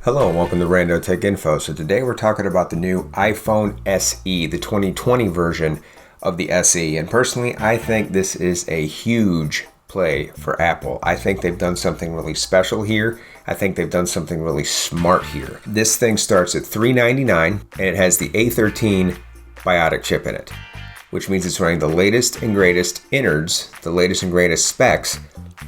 Hello and welcome to Rando Tech Info. So today we're talking about the new iPhone SE, the 2020 version of the SE. And personally, I think this is a huge play for Apple. I think they've done something really special here. I think they've done something really smart here. This thing starts at $399 and it has the A13 Bionic chip in it, which means it's running the latest and greatest innards, the latest and greatest specs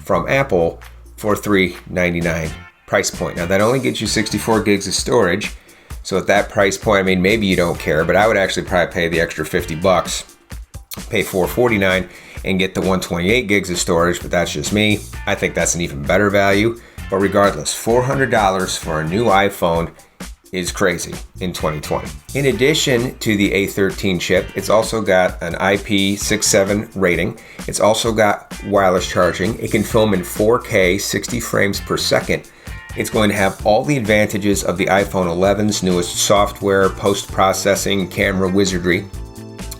from Apple for $399 price point. Now that only gets you 64 gigs of storage. So at that price point, I mean, maybe you don't care, but I would actually probably pay the extra $50, pay $449 and get the 128 gigs of storage, but that's just me. I think that's an even better value. But regardless, $400 for a new iPhone is crazy in 2020. In addition to the A13 chip, it's also got an IP67 rating. It's also got wireless charging. It can film in 4K, 60 frames per second. It's going to have all the advantages of the iPhone 11's newest software, post-processing, camera wizardry.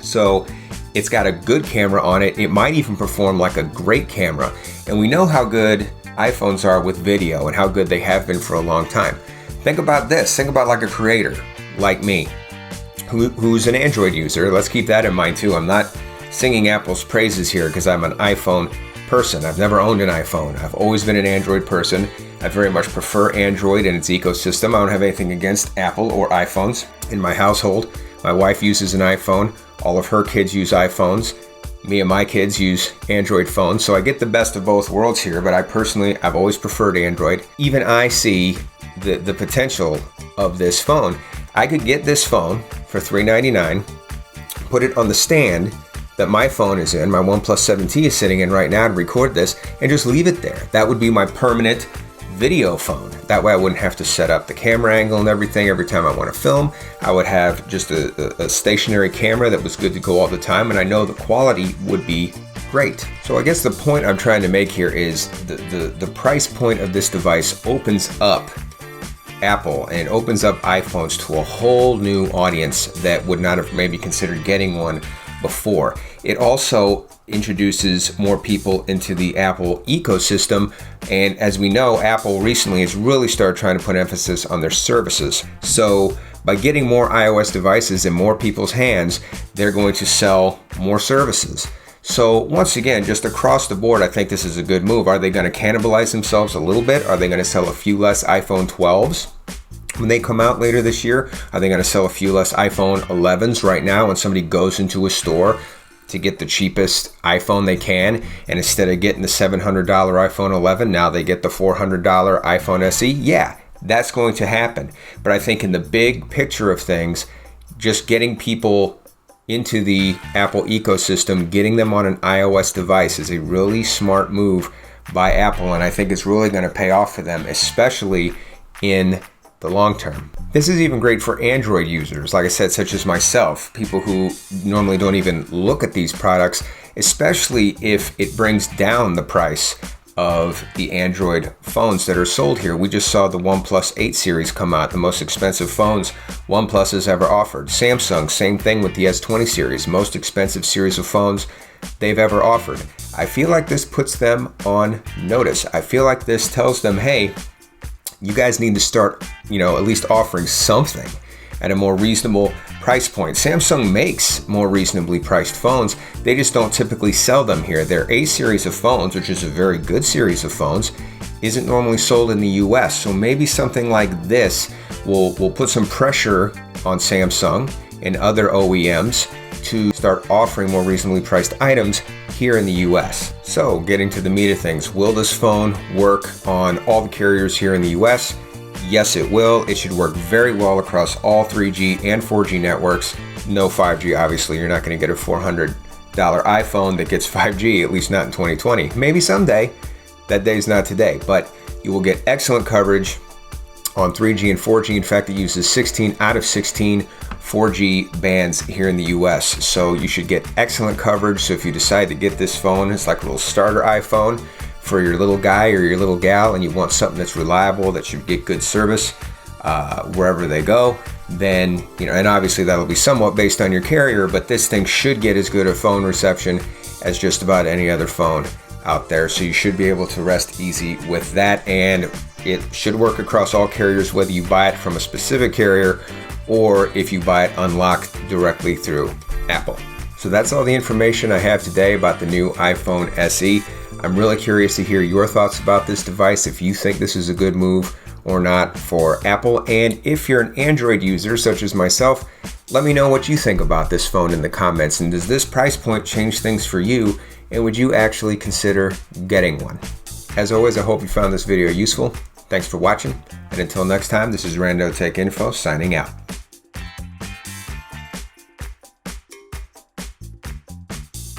So it's got a good camera on it. It might even perform like a great camera. And we know how good iPhones are with video and how good they have been for a long time. Think about this. Think about like a creator like me who's an Android user. Let's keep that in mind too. I'm not singing Apple's praises here because I'm an iPhone person. I've never owned an iPhone. I've always been an Android person. I very much prefer Android and its ecosystem. I don't have anything against Apple or iPhones in my household. My wife uses an iPhone. All of her kids use iPhones. Me and my kids use Android phones. So I get the best of both worlds here, but I've always preferred Android. Even I see the potential of this phone. I could get this phone for $399, put it on the stand that my phone is in, my OnePlus 7T is sitting in right now to record this, and just leave it there. That would be my permanent video phone. That way I wouldn't have to set up the camera angle and everything every time I want to film. I would have just a stationary camera that was good to go all the time, and I know the quality would be great. So I guess the point I'm trying to make here is the price point of this device opens up Apple and opens up iPhones to a whole new audience that would not have maybe considered getting one before. It also introduces more people into the Apple ecosystem, and as we know, Apple recently has really started trying to put emphasis on their services. So by getting more iOS devices in more people's hands, they're going to sell more services. So once again, just across the board, I think this is a good move. Are they going to cannibalize themselves a little bit? Are they going to sell a few less iPhone 12s when they come out later this year? Are they going to sell a few less iPhone 11s right now when somebody goes into a store to get the cheapest iPhone they can, and instead of getting the $700 iPhone 11, now they get the $400 iPhone SE? Yeah, that's going to happen. But I think in the big picture of things, just getting people into the Apple ecosystem, getting them on an iOS device is a really smart move by Apple, and I think it's really going to pay off for them, especially in the long term. This is even great for Android users, like I said, such as myself, people who normally don't even look at these products, especially if it brings down the price of the Android phones that are sold here. We just saw the OnePlus 8 series come out, the most expensive phones OnePlus has ever offered. Samsung, same thing with the S20 series, most expensive series of phones they've ever offered. I feel like this puts them on notice. I feel like this tells them, hey, you guys need to start, at least offering something at a more reasonable price point. Samsung makes more reasonably priced phones. They just don't typically sell them here. Their A series of phones, which is a very good series of phones, isn't normally sold in the US. So maybe something like this will put some pressure on Samsung and other OEMs to start offering more reasonably priced items here in the US. So getting to the meat of things, will this phone work on all the carriers here in the US? Yes, it will. It should work very well across all 3G and 4G networks. No 5G, obviously. You're not going to get a $400 iPhone that gets 5G, at least not in 2020. Maybe someday. That day's not today. But you will get excellent coverage on 3G and 4G. In fact, it uses 16 out of 16 4G bands here in the US. So you should get excellent coverage. So if you decide to get this phone, it's like a little starter iPhone for your little guy or your little gal, and you want something that's reliable, that should get good service wherever they go, then, and obviously that'll be somewhat based on your carrier, but this thing should get as good a phone reception as just about any other phone out there. So you should be able to rest easy with that. And It should work across all carriers, whether you buy it from a specific carrier or if you buy it unlocked directly through Apple. So that's all the information I have today about the new iPhone SE. I'm really curious to hear your thoughts about this device, if you think this is a good move or not for Apple. And if you're an Android user such as myself, let me know what you think about this phone in the comments. And does this price point change things for you? And would you actually consider getting one? As always, I hope you found this video useful. Thanks for watching. And until next time, this is Rando Tech Info signing out.